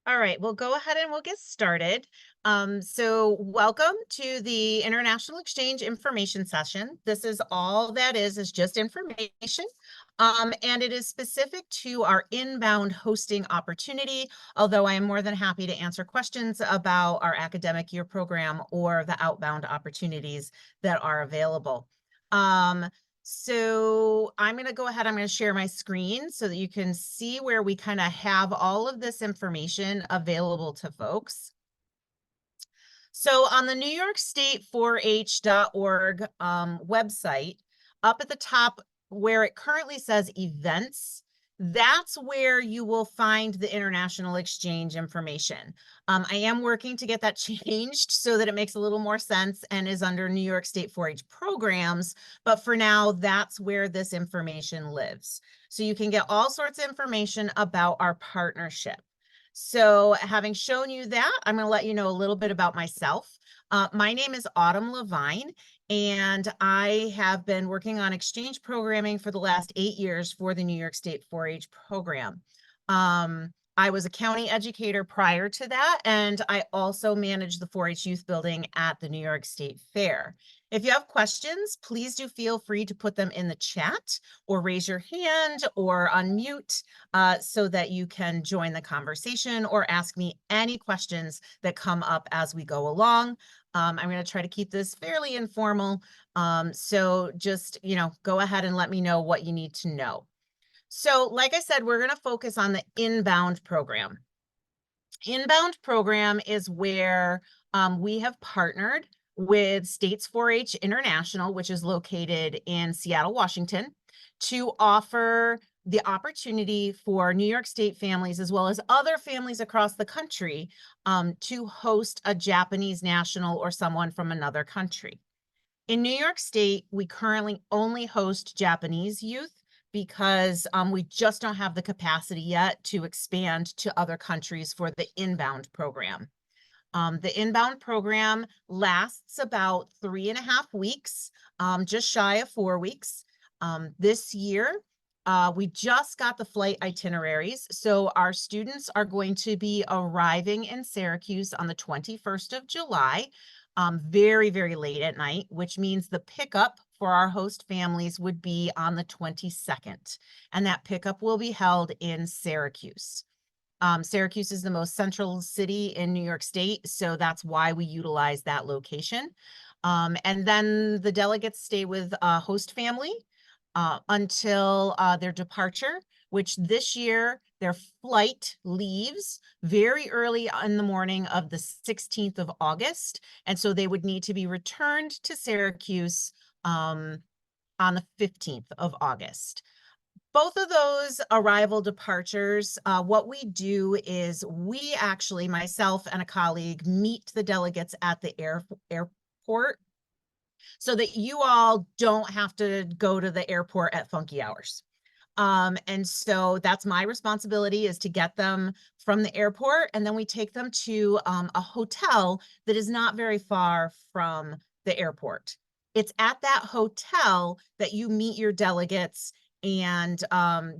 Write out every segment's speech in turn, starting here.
All right, we'll go ahead and we'll get started. So welcome to the International Exchange Information Session. This is all that is just information. And it is specific to our inbound hosting opportunity, although I am more than happy to answer questions about our academic year program or the outbound opportunities that are available. Um, so I'm going to go ahead, I'm going to share my screen so that you can see where we kind of have all of this information available to folks. So on the New York State 4-H.org website, up at the top where it currently says events, that's where you will find the international exchange information. I am working to get that changed so that it makes a little more sense and is under New York State 4-H programs. But for now, that's where this information lives. So you can get all sorts of information about our partnership. So having shown you that, I'm going to let you know a little bit about myself. My name is Autumn Lavine, and I have been working on exchange programming for the last 8 years for the New York State 4-H program. I was a county educator prior to that, and I also managed the 4-H youth building at the New York State Fair. If you have questions, please do feel free to put them in the chat or raise your hand or unmute so that you can join the conversation or ask me any questions that come up as we go along. I'm going to try to keep this fairly informal. So just, go ahead and let me know what you need to know. So like I said, we're going to focus on the inbound program. Inbound program is where we have partnered with States 4-H International, which is located in Seattle, Washington, to offer the opportunity for New York State families, as well as other families across the country, to host a Japanese national or someone from another country. In New York State, we currently only host Japanese youth because we just don't have the capacity yet to expand to other countries for the inbound program. The inbound program lasts about 3.5 weeks, just shy of 4 weeks. This year, we just got the flight itineraries. So our students are going to be arriving in Syracuse on the 21st of July, very, very late at night, which means the pickup for our host families would be on the 22nd. And that pickup will be held in Syracuse. Syracuse is the most central city in New York State, so that's why we utilize that location. And then the delegates stay with a host family until their departure, which this year their flight leaves very early in the morning of the 16th of August. And so they would need to be returned to Syracuse on the 15th of August. Both of those arrival departures, what we do is we actually, myself and a colleague, meet the delegates at the airport so that you all don't have to go to the airport at funky hours. And so that's my responsibility, is to get them from the airport, and then we take them to a hotel that is not very far from the airport. It's at that hotel that you meet your delegates and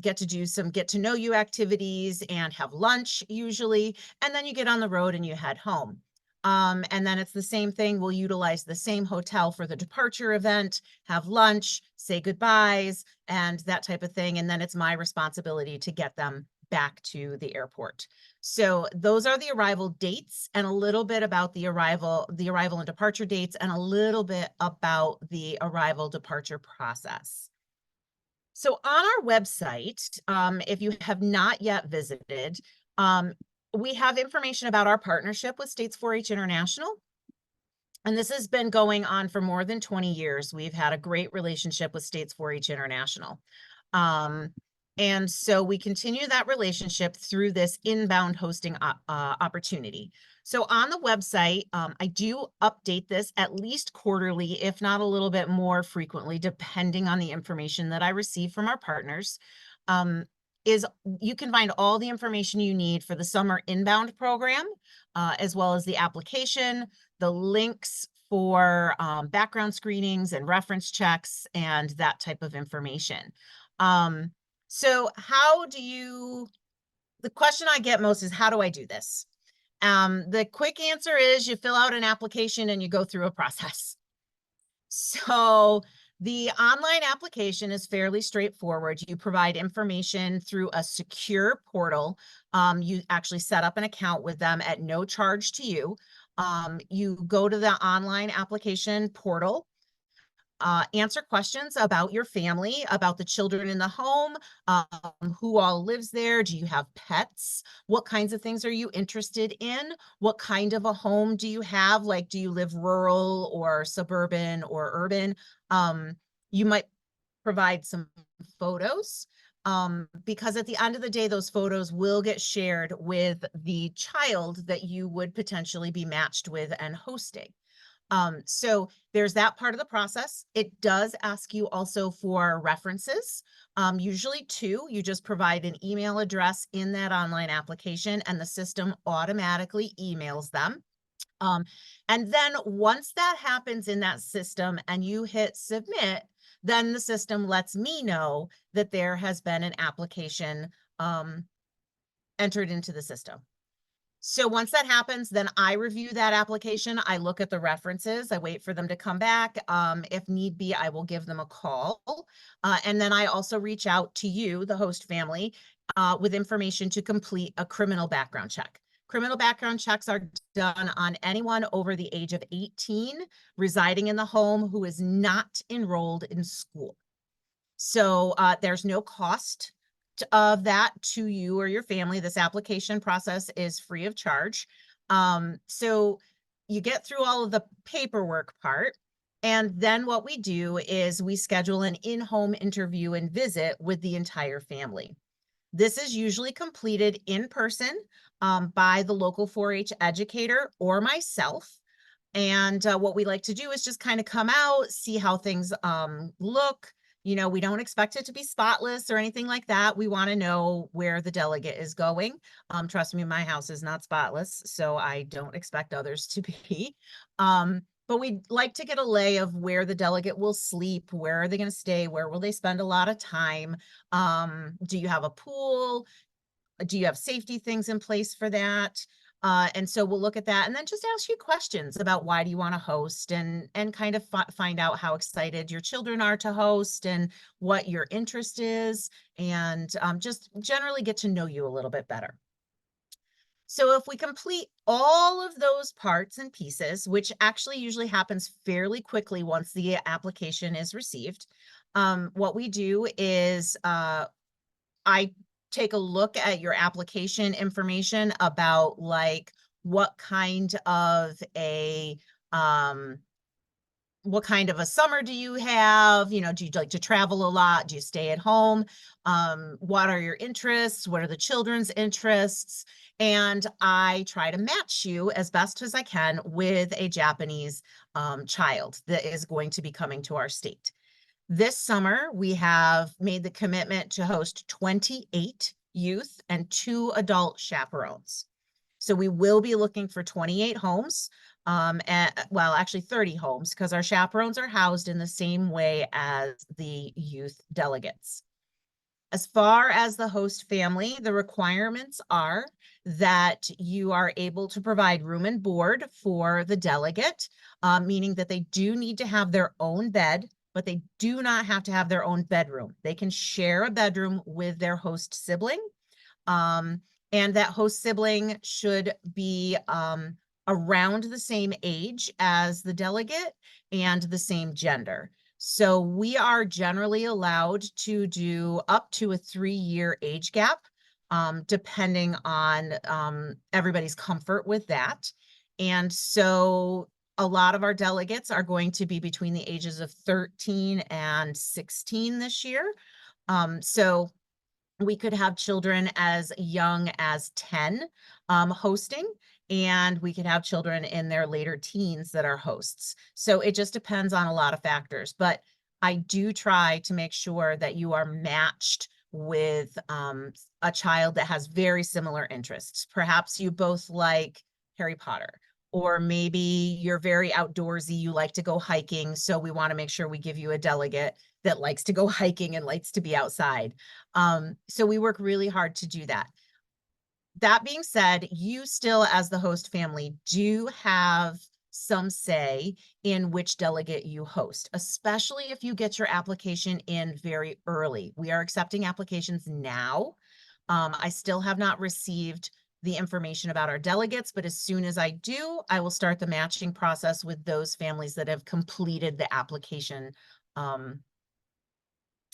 get to do some get to know you activities and have lunch usually, and then you get on the road and you head home. And then it's the same thing. We'll utilize the same hotel for the departure event, have lunch, say goodbyes, and that type of thing. And then it's my responsibility to get them back to the airport. So those are the arrival dates, and a little bit about the arrival and departure dates, and a little bit about the arrival departure process. So on our website, if you have not yet visited, we have information about our partnership with States 4-H International. And this has been going on for more than 20 years. We've had a great relationship with States 4-H International. And so we continue that relationship through this inbound hosting opportunity. So on the website, I do update this at least quarterly, if not a little bit more frequently, depending on the information that I receive from our partners. You can find all the information you need for the summer inbound program, as well as the application, the links for background screenings and reference checks, and that type of information. So how do you the question I get most is, how do I do this? The quick answer is you fill out an application and you go through a process. So the online application is fairly straightforward. You provide information through a secure portal. You actually set up an account with them at no charge to you. You go to the online application portal, answer questions about your family, about the children in the home, who all lives there. Do you have pets? What kinds of things are you interested in? What kind of a home do you have? Like, do you live rural or suburban or urban? You might provide some photos, because at the end of the day, those photos will get shared with the child that you would potentially be matched with and hosting. So there's that part of the process. It does ask you also for references, usually two. You just provide an email address in that online application and the system automatically emails them. And then once that happens in that system and you hit submit, then the system lets me know that there has been an application entered into the system. So once that happens, then I review that application. I look at the references. I wait for them to come back. If need be, I will give them a call. And then I also reach out to you, the host family, with information to complete a criminal background check. Criminal background checks are done on anyone over the age of 18 residing in the home who is not enrolled in school. So there's no cost of that to you or your family. This application process is free of charge. So you get through all of the paperwork part. And then what we do is we schedule an in-home interview and visit with the entire family. This is usually completed in person by the local 4-H educator or myself. And what we like to do is just kind of come out, see how things look. You know, we don't expect it to be spotless or anything like that. We want to know where the delegate is going. Trust me, my house is not spotless, so I don't expect others to be. But we'd like to get a lay of where the delegate will sleep, where are they going to stay, where will they spend a lot of time? Do you have a pool? Do you have safety things in place for that? And so we'll look at that and then just ask you questions about why do you want to host, and kind of find out how excited your children are to host and what your interest is, and just generally get to know you a little bit better. So if we complete all of those parts and pieces, which actually usually happens fairly quickly once the application is received, what we do is I take a look at your application information about like what kind of a summer do you have? You know, do you like to travel a lot? Do you stay at home? What are your interests? What are the children's interests? And I try to match you as best as I can with a Japanese child that is going to be coming to our state. This summer, we have made the commitment to host 28 youth and 2 adult chaperones. So we will be looking for 28 homes, well, actually 30 homes, because our chaperones are housed in the same way as the youth delegates. As far as the host family, the requirements are that you are able to provide room and board for the delegate, meaning that they do need to have their own bed, but they do not have to have their own bedroom. They can share a bedroom with their host sibling. And that host sibling should be around the same age as the delegate and the same gender. So we are generally allowed to do up to a 3-year age gap, depending on everybody's comfort with that. And so a lot of our delegates are going to be between the ages of 13 and 16 this year. So we could have children as young as 10 hosting, and we could have children in their later teens that are hosts. So it just depends on a lot of factors, but I do try to make sure that you are matched with a child that has very similar interests. Perhaps you both like Harry Potter, or maybe you're very outdoorsy, you like to go hiking, so we want to make sure we give you a delegate that likes to go hiking and likes to be outside. So we work really hard to do that. that being said, you still, as the host family, do have some say in which delegate you host, especially if you get your application in very early. We are accepting applications now. I still have not received the information about our delegates, but as soon as I do, I will start the matching process with those families that have completed um,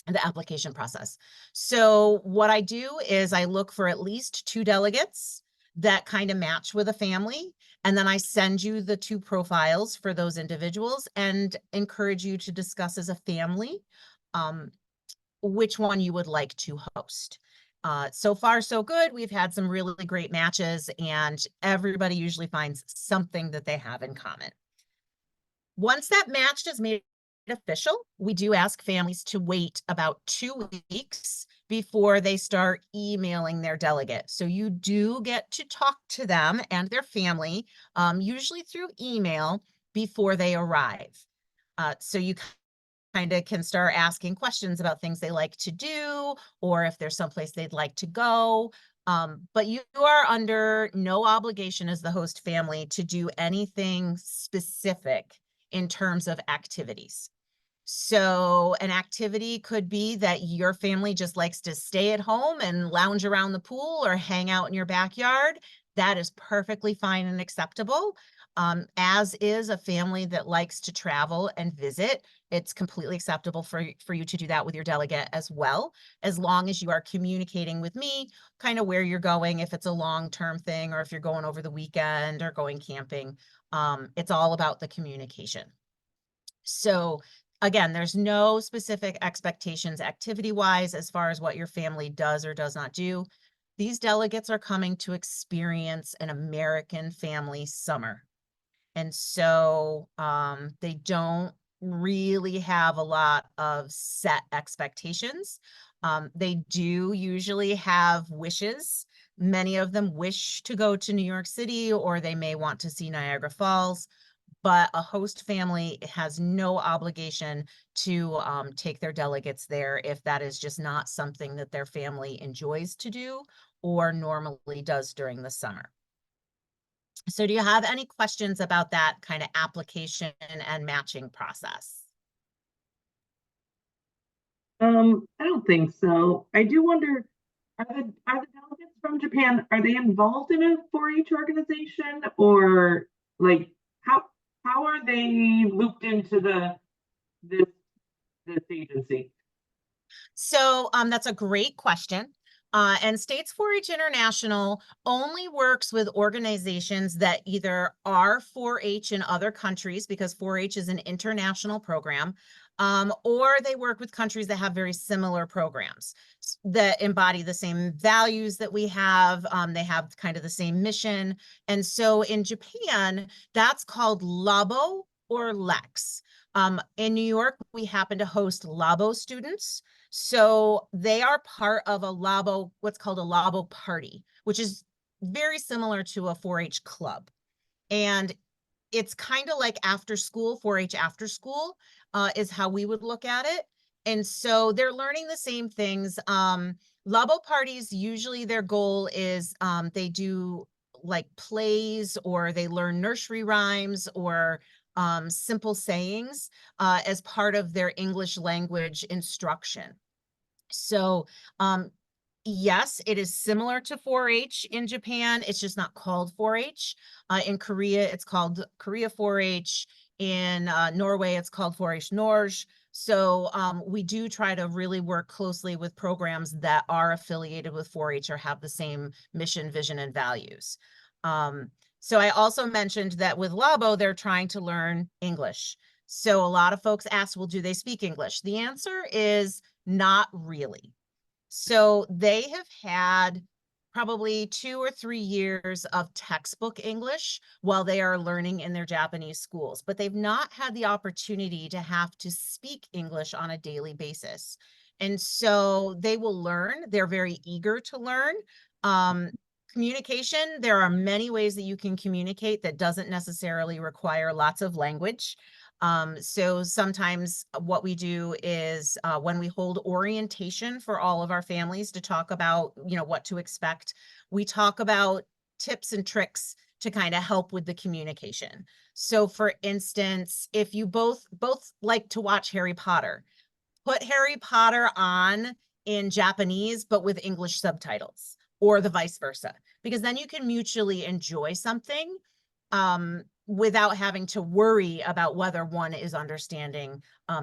the application process. So what I do is I look for at least 2 delegates that kind of match with a family, and then I send you the 2 profiles for those individuals and encourage you to discuss as a family um, which one you would like to host. So far, so good. We've had some really great matches, and everybody usually finds something that they have in common. Once that match is made official, we do ask families to wait about 2 weeks before they start emailing their delegate. So you do get to talk to them and their family, usually through email, before they arrive. So you kind of can start asking questions about things they like to do, or if there's someplace they'd like to go. But you are under no obligation as the host family to do anything specific in terms of activities. So an activity could be that your family just likes to stay at home and lounge around the pool or hang out in your backyard. That is perfectly fine and acceptable. As is a family that likes to travel and visit. It's completely acceptable for you to do that with your delegate as well, as long as you are communicating with me kind of where you're going, if it's a long-term thing or if you're going over the weekend or going camping. It's all about the communication. So again, there's no specific expectations activity-wise as far as what your family does or does not do. These delegates are coming to experience an American family summer. And so they don't really have a lot of set expectations. They do usually have wishes. Many of them wish to go to New York City, or they may want to see Niagara Falls, but a host family has no obligation to take their delegates there if that is just not something that their family enjoys to do or normally does during the summer. So do you have any questions about that kind of application and matching process? I don't think so. I do wonder, are the delegates from Japan, are they involved in a 4-H organization, or like how how are they looped into this this agency? So that's a great question. And States 4-H International only works with organizations that either are 4-H in other countries, because 4-H is an international program, or they work with countries that have very similar programs that embody the same values that we have. They have kind of the same mission. And so in Japan, that's called LABO or LEX. In New York, we happen to host LABO students. So they are part of a LABO, what's called a LABO party, which is very similar to a 4-H club. And it's kind of like after school, 4-H after school is how we would look at it. And so they're learning the same things. LABO parties, usually their goal is they do like plays, or they learn nursery rhymes or simple sayings as part of their English language instruction. So, yes, it is similar to 4-H in Japan. It's just not called 4-H. In Korea, it's called Korea 4-H. In Norway, it's called 4-H Norge. So we do try to really work closely with programs that are affiliated with 4-H or have the same mission, vision, and values. So I also mentioned that with Labo, they're trying to learn English. So a lot of folks ask, well, do they speak English? The answer is not really. So they have had probably 2 or 3 years of textbook English while they are learning in their Japanese schools, but they've not had the opportunity to have to speak English on a daily basis. And so they will learn. They're very eager to learn. Communication, there are many ways that you can communicate that doesn't necessarily require lots of language. So sometimes what we do is when we hold orientation for all of our families to talk about, what to expect, we talk about tips and tricks to kind of help with the communication. So for instance, if you both like to watch Harry Potter, put Harry Potter on in Japanese, but with English subtitles, or the vice versa, because then you can mutually enjoy something without having to worry about whether one is understanding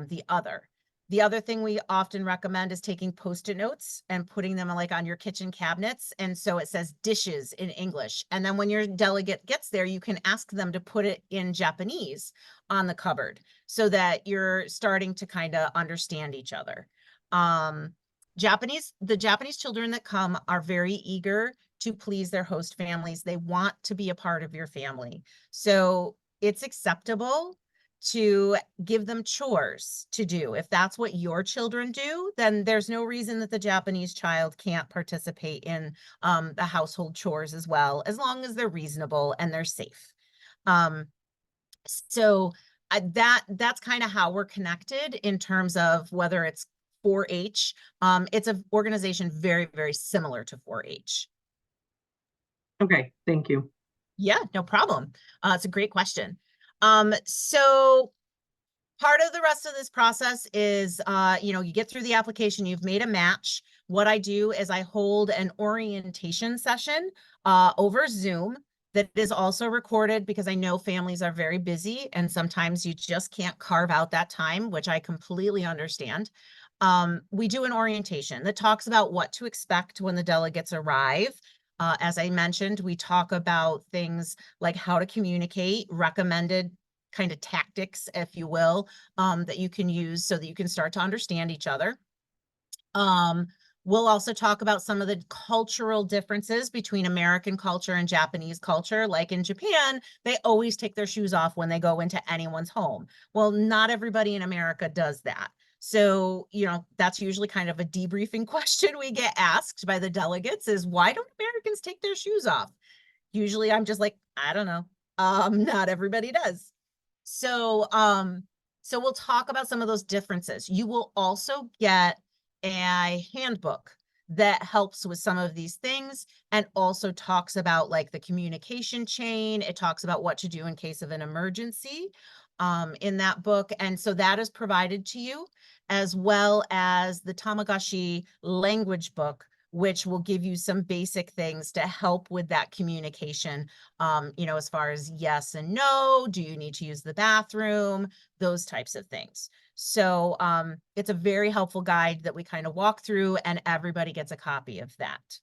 the other. The other thing we often recommend is taking Post-it notes and putting them like on your kitchen cabinets. And so it says dishes in English. And then when your delegate gets there, you can ask them to put it in Japanese on the cupboard so that you're starting to kind of understand each other. The Japanese children that come are very eager to please their host families. They want to be a part of your family. So it's acceptable to give them chores to do. If that's what your children do, then there's no reason that the Japanese child can't participate in the household chores as well, as long as they're reasonable and they're safe. Um, so that's kind of how we're connected in terms of whether it's 4-H. It's an organization very, very similar to 4-H. Okay, thank you. Yeah, no problem. It's a great question. So part of the rest of this process is, you get through the application, you've made a match. What I do is I hold an orientation session over Zoom that is also recorded, because I know families are very busy and sometimes you just can't carve out that time, which I completely understand. We do an orientation that talks about what to expect when the delegates arrive. As I mentioned, we talk about things like how to communicate, recommended kind of tactics, if you will, that you can use so that you can start to understand each other. We'll also talk about some of the cultural differences between American culture and Japanese culture. Like in Japan, they always take their shoes off when they go into anyone's home. Well, not everybody in America does that. So, that's usually kind of a debriefing question we get asked by the delegates is, why don't Americans take their shoes off? Usually I'm just like, I don't know. Not everybody does. So we'll talk about some of those differences. You will also get a handbook that helps with some of these things and also talks about like the communication chain. It talks about what to do in case of an emergency in that book. And so that is provided to you, as well as the Tamagashi language book, which will give you some basic things to help with that communication, as far as yes and no, do you need to use the bathroom, those types of things. So it's a very helpful guide that we kind of walk through, and everybody gets a copy of that.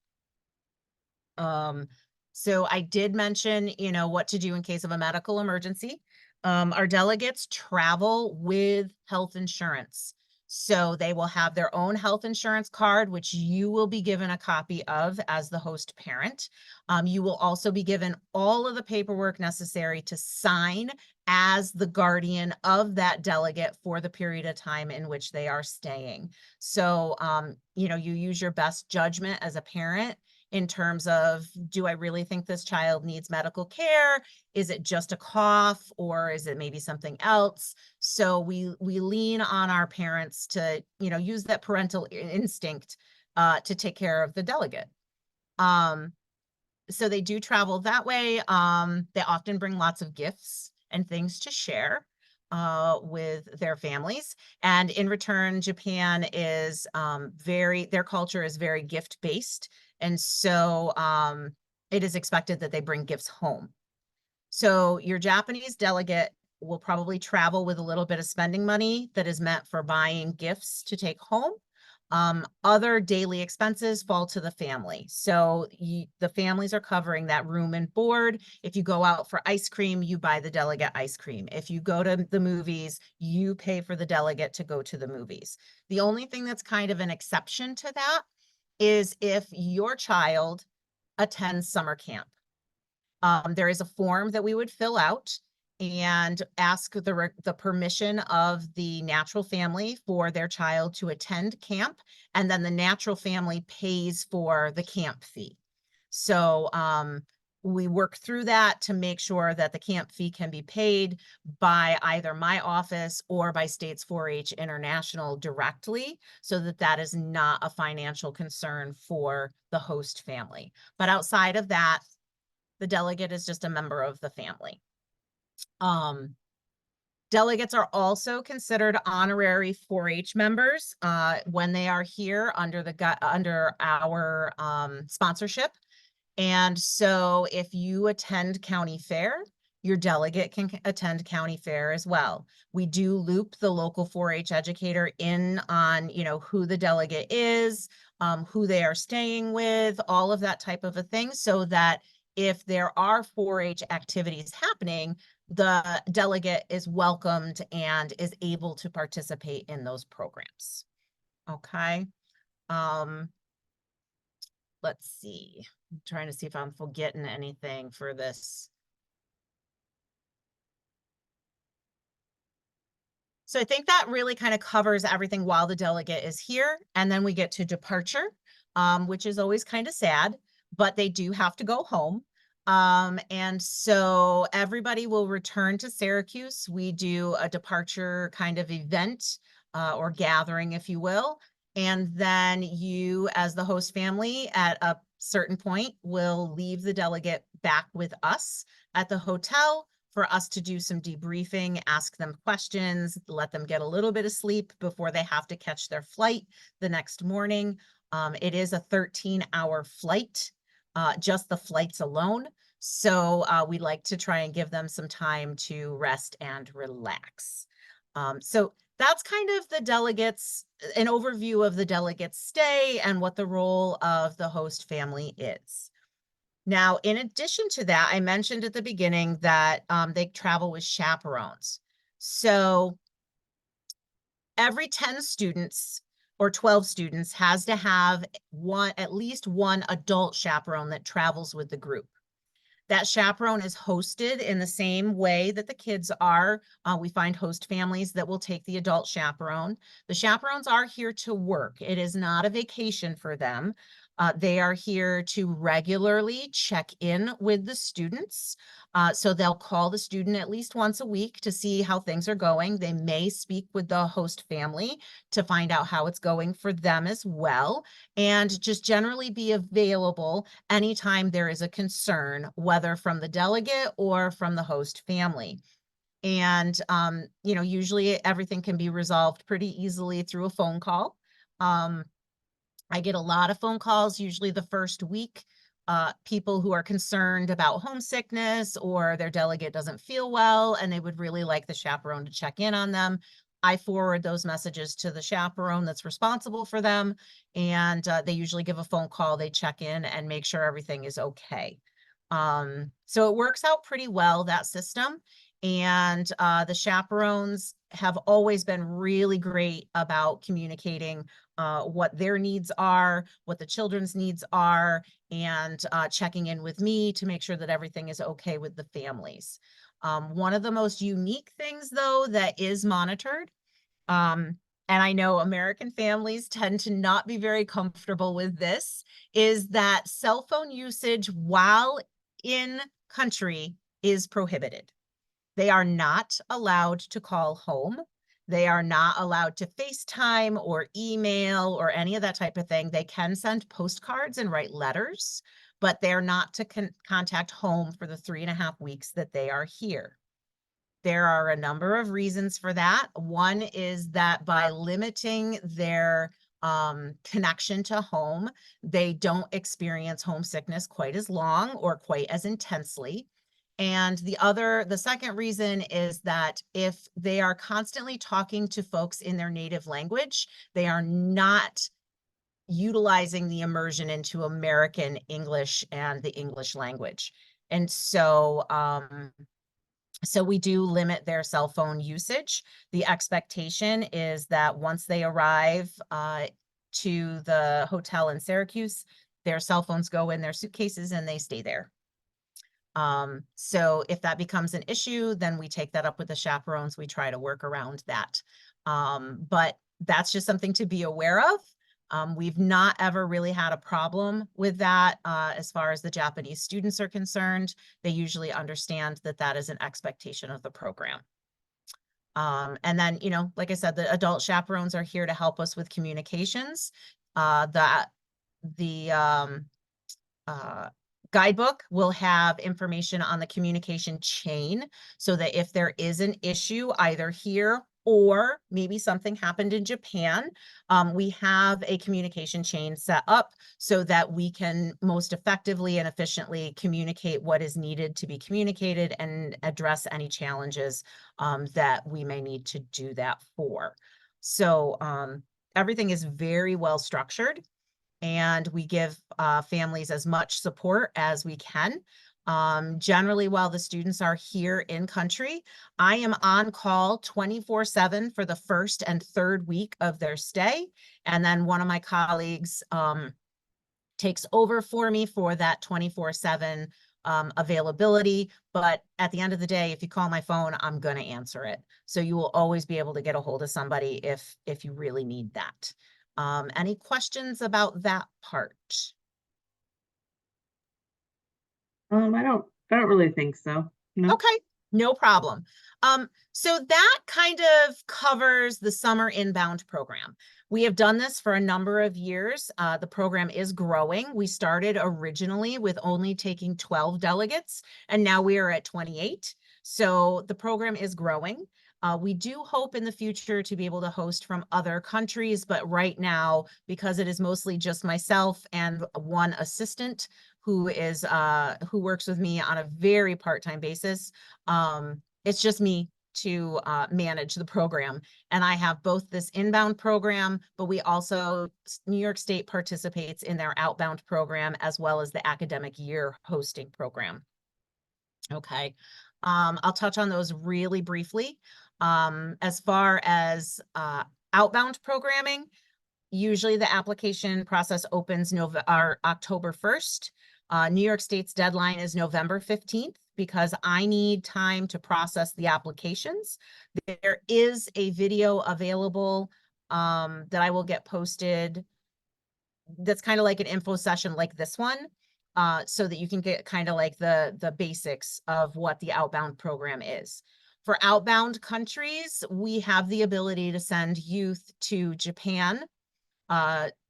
So I did mention, what to do in case of a medical emergency. Our delegates travel with health insurance. So they will have their own health insurance card, which you will be given a copy of as the host parent. You will also be given all of the paperwork necessary to sign as the guardian of that delegate for the period of time in which they are staying. So, you use your best judgment as a parent in terms of, do I really think this child needs medical care? Is it just a cough, or is it maybe something else? So we lean on our parents to, use that parental instinct to take care of the delegate. So they do travel that way. They often bring lots of gifts and things to share with their families. And in return, Japan is their culture is very gift based. And so it is expected that they bring gifts home. So your Japanese delegate will probably travel with a little bit of spending money that is meant for buying gifts to take home. Other daily expenses fall to the family. So the families are covering that room and board. If you go out for ice cream, you buy the delegate ice cream. If you go to the movies, you pay for the delegate to go to the movies. The only thing that's kind of an exception to that is if your child attends summer camp. There is a form that we would fill out and ask the permission of the natural family for their child to attend camp, and then the natural family pays for the camp fee. So we work through that to make sure that the camp fee can be paid by either my office or by States 4-H International directly, so that that is not a financial concern for the host family. But outside of that, the delegate is just a member of the family. Delegates are also considered honorary 4-H members when they are here under our sponsorship. And so if you attend county fair, your delegate can attend county fair as well. We do loop the local 4-H educator in on, who the delegate is, who they are staying with, all of that type of a thing, so that if there are 4-H activities happening, the delegate is welcomed and is able to participate in those programs. Okay. Let's see. I'm trying to see if I'm forgetting anything for this. So I think that really kind of covers everything while the delegate is here. And then we get to departure, which is always kind of sad, but they do have to go home. And so everybody will return to Syracuse. We do a departure kind of event or gathering, if you will. And then you, as the host family, at a certain point, will leave the delegate back with us at the hotel for us to do some debriefing, ask them questions, let them get a little bit of sleep before they have to catch their flight the next morning. It is a 13-hour flight, just the flights alone. So we like to try and give them some time to rest and relax. So that's kind of the delegates, an overview of the delegates' stay and what the role of the host family is. Now, in addition to that, I mentioned at the beginning that they travel with chaperones. So every 10 students or 12 students has to have at least one adult chaperone that travels with the group. That chaperone is hosted in the same way that the kids are. We find host families that will take the adult chaperone. The chaperones are here to work. It is not a vacation for them. They are here to regularly check in with the students. So they'll call the student at least once a week to see how things are going. They may speak with the host family to find out how it's going for them as well, and just generally be available anytime there is a concern, whether from the delegate or from the host family. And, usually everything can be resolved pretty easily through a phone call. I get a lot of phone calls, usually the first week, people who are concerned about homesickness or their delegate doesn't feel well and they would really like the chaperone to check in on them. I forward those messages to the chaperone that's responsible for them, and they usually give a phone call, they check in and make sure everything is okay. So it works out pretty well, that system. And the chaperones have always been really great about communicating what their needs are, what the children's needs are, and checking in with me to make sure that everything is okay with the families. One of the most unique things, though, that is monitored, and I know American families tend to not be very comfortable with this, is that cell phone usage while in country is prohibited. They are not allowed to call home. They are not allowed to FaceTime or email or any of that type of thing. They can send postcards and write letters, but they're not to contact home for the 3.5 weeks that they are here. There are a number of reasons for that. One is that by limiting their connection to home, they don't experience homesickness quite as long or quite as intensely. And the second reason is that if they are constantly talking to folks in their native language, they are not utilizing the immersion into American English and the English language. And so we do limit their cell phone usage. The expectation is that once they arrive to the hotel in Syracuse, their cell phones go in their suitcases and they stay there. So if that becomes an issue, then we take that up with the chaperones. We try to work around that. But that's just something to be aware of. We've not ever really had a problem with that as far as the Japanese students are concerned. They usually understand that that is an expectation of the program. And then, like I said, the adult chaperones are here to help us with communications. The uh, guidebook will have information on the communication chain so that if there is an issue either here or maybe something happened in Japan, we have a communication chain set up so that we can most effectively and efficiently communicate what is needed to be communicated and address any challenges that we may need to do that for. So everything is very well structured, and we give families as much support as we can. Generally, while the students are here in country, I am on call 24/7 for the first and third week of their stay. And then one of my colleagues takes over for me for that 24/7 availability. But at the end of the day, if you call my phone, I'm going to answer it. So you will always be able to get a hold of somebody if you really need that. Any questions about that part? I don't really think so. No. Okay, no problem. So that kind of covers the summer inbound program. We have done this for a number of years. The program is growing. We started originally with only taking 12 delegates, and now we are at 28. So the program is growing. We do hope in the future to be able to host from other countries, but right now, because it is mostly just myself and one assistant who works with me on a very part-time basis, it's just me to manage the program. And I have both this inbound program, but we also, New York State participates in their outbound program as well as the academic year hosting program. Okay. I'll touch on those really briefly. As far as outbound programming, usually the application process opens October 1st. New York State's deadline is November 15th because I need time to process the applications. There is a video available that I will get posted that's kind of like an info session like this one, so that you can get kind of like the basics of what the outbound program is. For outbound countries, we have the ability to send youth to Japan,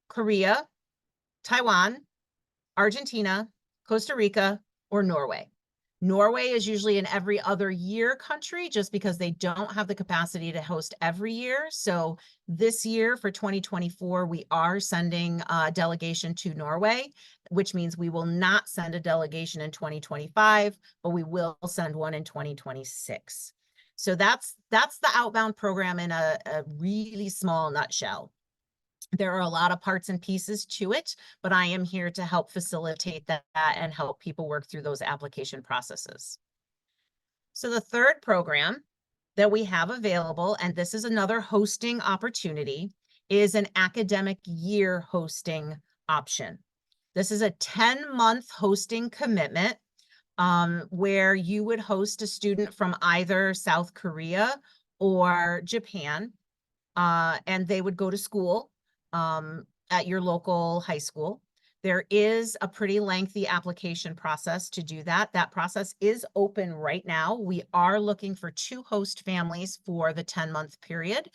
Korea, Taiwan, Argentina, Costa Rica, or Norway. Norway is usually an every other year country just because they don't have the capacity to host every year. So this year for 2024, we are sending a delegation to Norway, which means we will not send a delegation in 2025, but we will send one in 2026. So that's the outbound program in a really small nutshell. There are a lot of parts and pieces to it, but I am here to help facilitate that and help people work through those application processes. So the third program that we have available, and this is another hosting opportunity, is an academic year hosting option. This is a 10-month hosting commitment where you would host a student from either South Korea or Japan, and they would go to school at your local high school. There is a pretty lengthy application process to do that. That process is open right now. We are looking for 2 host families for the 10-month period.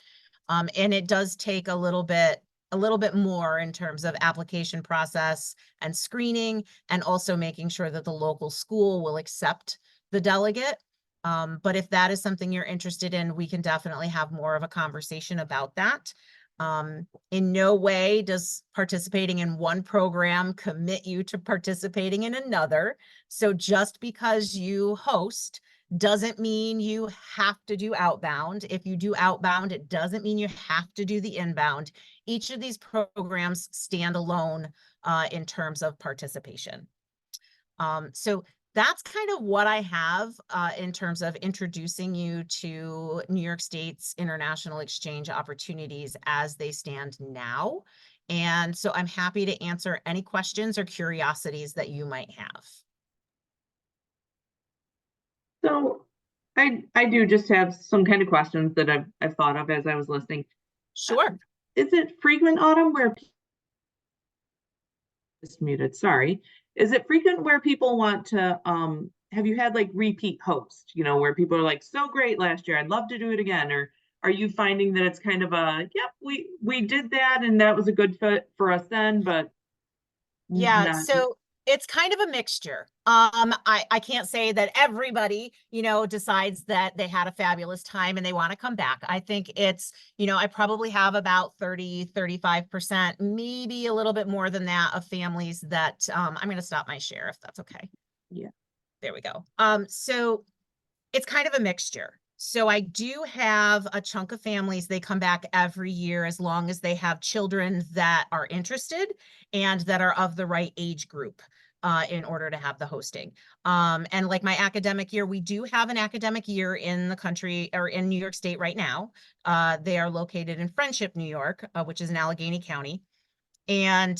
And it does take a little bit more in terms of application process and screening, and also making sure that the local school will accept the delegate. But if that is something you're interested in, we can definitely have more of a conversation about that. In no way does participating in one program commit you to participating in another. So just because you host doesn't mean you have to do outbound. If you do outbound, it doesn't mean you have to do the inbound. Each of these programs stand alone in terms of participation. So that's kind of what I have in terms of introducing you to New York State's international exchange opportunities as they stand now. And so I'm happy to answer any questions or curiosities that you might have. So I do just have some kind of questions that I've thought of as I was listening. Sure. Is it frequent, Autumn, where Just muted, sorry. Is it frequent where people want to, have you had like repeat host, where people are like, so great last year, I'd love to do it again? Or are you finding that it's kind of a, yep, we did that and that was a good fit for us then, but Yeah, not, so it's kind of a mixture. I can't say that everybody, decides that they had a fabulous time and they want to come back. I think it's, I probably have about 35%, maybe a little bit more than that of families that I'm going to stop my share if that's okay. yeah, There we go. So it's kind of a mixture. So I do have a chunk of families, they come back every year as long as they have children that are interested and that are of the right age group in order to have the hosting. And like my academic year, we do have an academic year in the country or in New York State right now. They are located in Friendship, New York, which is in Allegheny County. And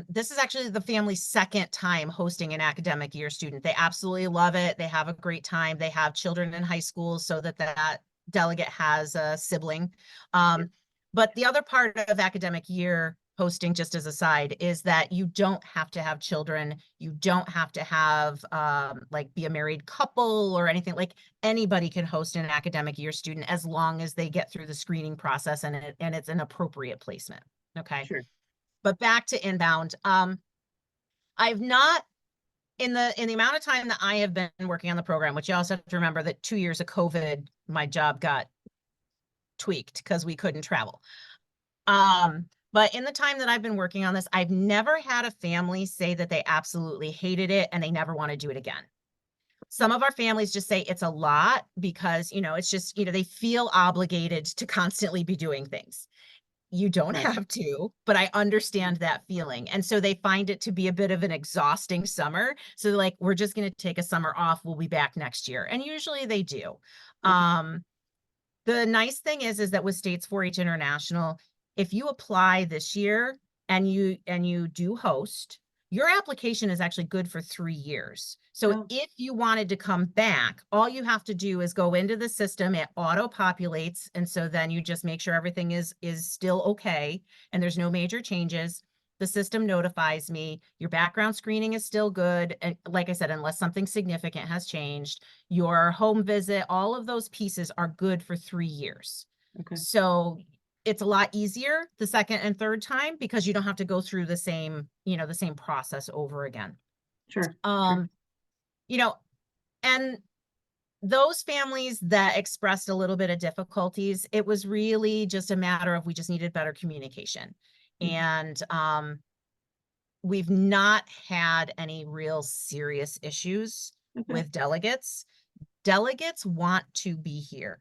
this is actually the family's second time hosting an academic year student. They absolutely love it. They have a great time. They have children in high school so that delegate has a sibling. But the other part of academic year hosting, just as a side, is that you don't have to have children. You don't have to have like be a married couple or anything. Like anybody can host an academic year student as long as they get through the screening process and it's an appropriate placement. Okay. sure. But back to inbound. I've not in the amount of time that I have been working on the program, which you also have to remember that 2 years of COVID, my job got tweaked because we couldn't travel. But in the time that I've been working on this, I've never had a family say that they absolutely hated it and they never want to do it again. Some of our families just say it's a lot because, it's just, they feel obligated to constantly be doing things. You don't Right. have to, but I understand that feeling. And so they find it to be a bit of an exhausting summer. So they're like, we're just going to take a summer off. We'll be back next year. And usually they do. Okay. The nice thing is that with States 4-H International, if you apply this year and you do host, your application is actually good for 3 years. So Oh, if you wanted to come back, all you have to do is go into the system, it auto populates. And so then you just make sure everything is still okay and there's no major changes. The system notifies me, your background screening is still good. And like I said, unless something significant has changed, your home visit, all of those pieces are good for 3 years. okay. So it's a lot easier the second and third time because you don't have to go through the same process over again. Sure. Sure. Um, you know, and those families that expressed a little bit of difficulties, it was really just a matter of we just needed better communication. Mhm. And we've not had any real serious issues Okay. with delegates. Delegates want to be here.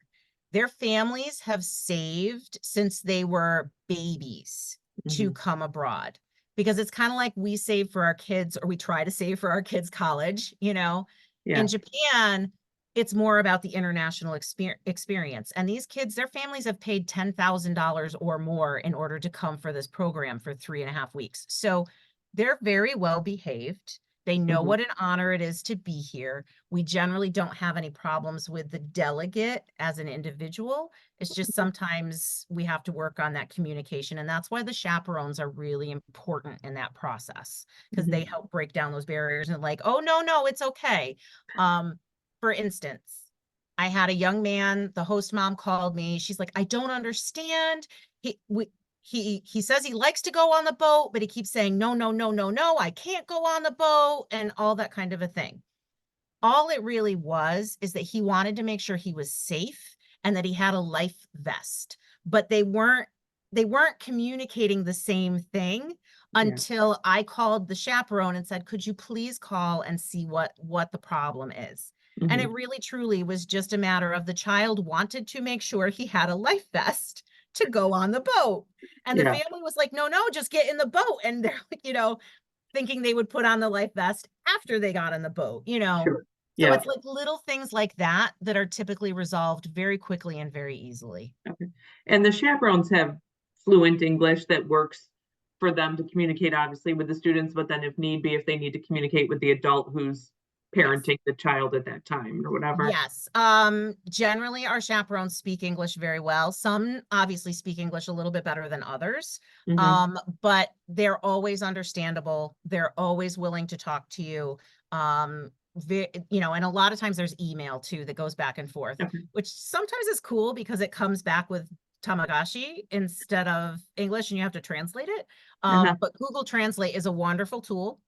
Their families have saved since they were babies to Mhm. come abroad because it's kind of like we save for our kids or we try to save for our kids' college. In Yeah. Japan, it's more about the international experience. And these kids, their families have paid $10,000 or more in order to come for this program for 3.5 weeks. So they're very well behaved. They know Mhm. what an honor it is to be here. We generally don't have any problems with the delegate as an individual. It's just sometimes we have to work on that communication. And that's why the chaperones are really important in that process because they Mhm. help break down those barriers and like, oh, no, no, it's okay. For instance, I had a young man, the host mom called me. She's like, I don't understand. He says he likes to go on the boat, but he keeps saying, no, no, no, no, no, I can't go on the boat and all that kind of a thing. All it really was is that he wanted to make sure he was safe and that he had a life vest, but they weren't communicating the same thing Yeah. until I called the chaperone and said, could you please call and see what the problem is? And it Mhm. really truly was just a matter of the child wanted to make sure he had a life vest to go on the boat. And the Yeah. family was like, no, no, just get in the boat. And they're like, thinking they would put on the life vest after they got on the boat. Sure. So Yeah. it's like little things like that that are typically resolved very quickly and very easily. Okay. And the chaperones have fluent English that works for them to communicate, obviously, with the students, but then if need be, if they need to communicate with the adult who's Yes. parenting the child at that time or whatever. Yes. Generally our chaperones speak English very well. Some obviously speak English a little bit better than others. Hmm. But they're always understandable. They're always willing to talk to you. And a lot of times there's email too that goes back and forth, Okay. which sometimes is cool because it comes back with Tamagotchi instead of English and you have to translate it. Uh-huh. But Google Translate is a wonderful tool.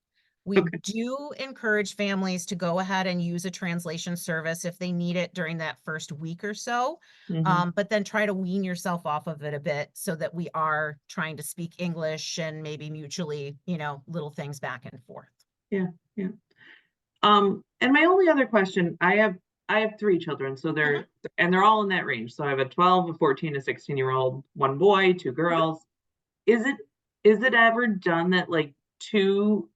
We Okay. do encourage families to go ahead and use a translation service if they need it during that first week or so, Hmm. but then try to wean yourself off of it a bit so that we are trying to speak English and maybe mutually, little things back and forth. Yeah. Yeah. And my only other question, I have three children, so Mhm, they're all in that range. So I have a 12, a 14, a 16-year-old, one boy, two mhm. girls. Is it is it ever done that like two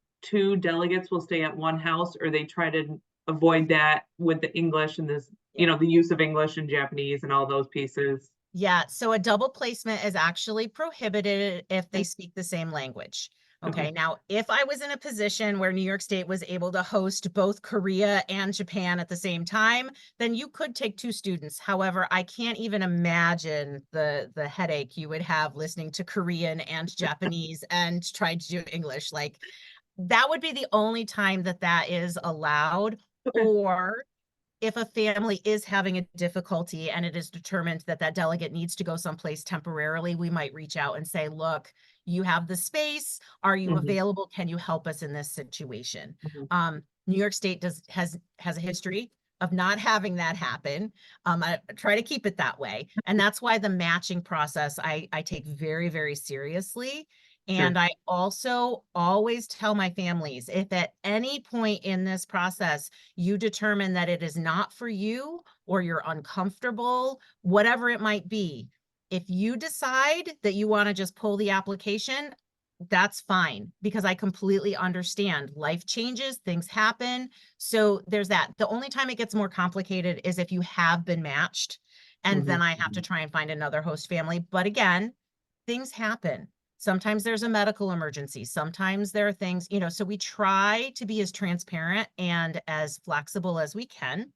delegates will stay at one house, or they try to avoid that with the English and this, Yeah. the use of English and Japanese and all those pieces? Yeah, so a double placement is actually prohibited if they Okay. speak the same language. Okay, Okay. now if I was in a position where New York State was able to host both Korea and Japan at the same time, then you could take two students. However, I can't even imagine the headache you would have listening to Korean and Japanese and trying to do English. Like that would be the only time that that is allowed. Okay. Or if a family is having a difficulty and it is determined that that delegate needs to go someplace temporarily, we might reach out and say, look, you have the space. Are you Hmm. available? Can you help us in this situation? Hmm. New York State has a history of not having that happen. I try to keep it that way. And that's why the matching process I take very, very seriously. And Sure. I also always tell my families if at any point in this process you determine that it is not for you or you're uncomfortable, whatever it might be, if you decide that you want to just pull the application, that's fine because I completely understand life changes, things happen. So there's that. The only time it gets more complicated is if you have been matched and Hmm. then I have to try and find another host family. But again, things happen. Sometimes there's a medical emergency. Sometimes there are things, so we try to be as transparent and as flexible as we can.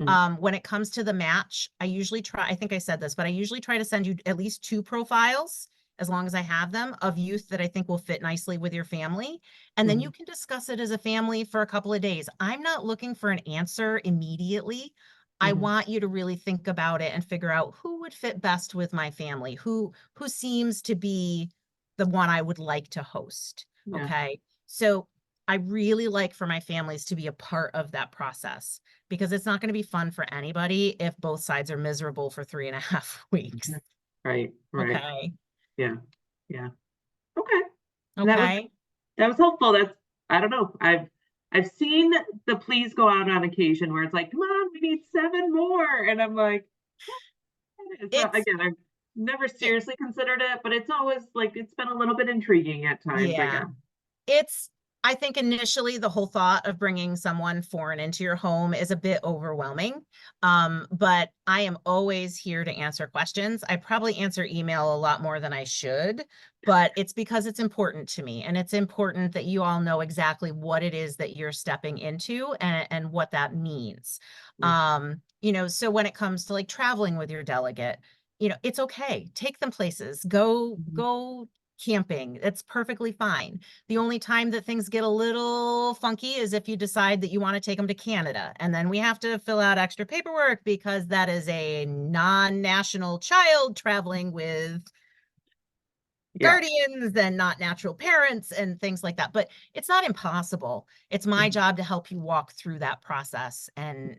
Hmm. When it comes to the match, I think I said this, but I usually try to send you at least two profiles, as long as I have them, of youth that I think will fit nicely with your family. And then Hmm. you can discuss it as a family for a couple of days. I'm not looking for an answer immediately. I Hmm. want you to really think about it and figure out who would fit best with my family, who seems to be the one I would like to host. Yeah. Okay. So I really like for my families to be a part of that process because it's not going to be fun for anybody if both sides are miserable for 3.5 weeks. Right. Right. Okay. Yeah. Yeah. Okay. That was Okay. that was helpful. I don't know. I've seen the pleas go out on occasion where it's like, come on, we need seven more. And I'm like, it's not, It's, again, I've never it, seriously considered it, but it's always like it's been a little bit intriguing at times, I yeah. guess. It's I think initially the whole thought of bringing someone foreign into your home is a bit overwhelming. But I am always here to answer questions. I probably answer email a lot more than I should, but it's because it's important to me. And it's important that you all know exactly what it is that you're stepping into and what that means. Yeah. So when it comes to like traveling with your delegate, it's okay. Take them places. Go, Mhm. go camping. It's perfectly fine. The only time that things get a little funky is if you decide that you want to take them to Canada. And then we have to fill out extra paperwork because that is a non-national child traveling with Yeah. guardians and not natural parents and things like that. But it's not impossible. It's my Mhm. job to help you walk through that process and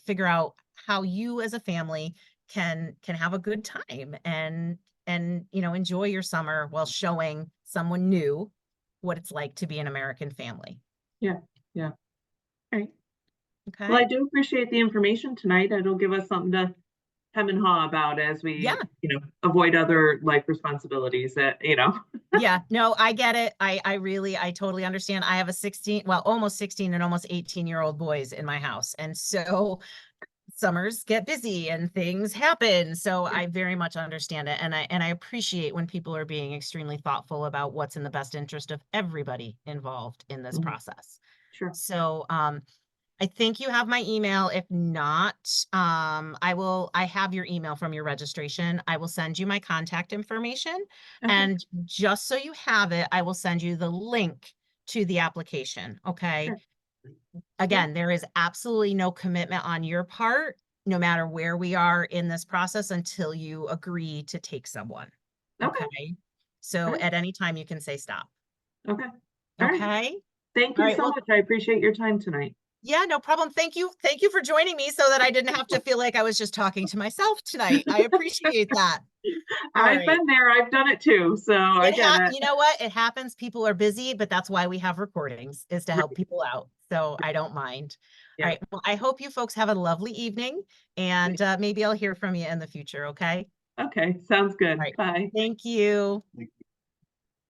figure out how you as a family can have a good time and enjoy your summer while showing someone new what it's like to be an American family. Yeah. Yeah. Right. Well, I Okay. do appreciate the information tonight. It'll give us something to hem and haw about as Yeah. we, avoid other life responsibilities that. Yeah. No, I get it. I totally understand. I have a 16, well, almost 16 and almost 18-year-old boys in my house. And so summers get busy and things happen. So Yeah. I very much understand it. And I appreciate when people are being extremely thoughtful about what's in the best interest of everybody involved in this Mhm. process. Sure. So I think you have my email. If not, I have your email from your registration. I will send you my contact information. Okay, And just so you have it, I will send you the link to the application. Okay. sure. Yeah, Again, there is absolutely no commitment on your part, no matter where we are in this process until you agree to take someone. okay, Okay. all So right, at any time you can say stop. okay, all right. Okay. Thank All you right. so Well, much. I appreciate your time tonight. yeah, no problem. Thank you. Thank you for joining me so that I didn't have to feel like I was just talking to myself tonight. I appreciate that. All I've right. been there. I've done it too, so I get it. You know what? It happens. People are busy, but that's why we have recordings is to help Right. people out. So I don't mind. All Yeah. right. Well, I hope you folks have a lovely evening and maybe I'll hear from you in the future. Okay. Okay, sounds All good. right. Bye. Thank you.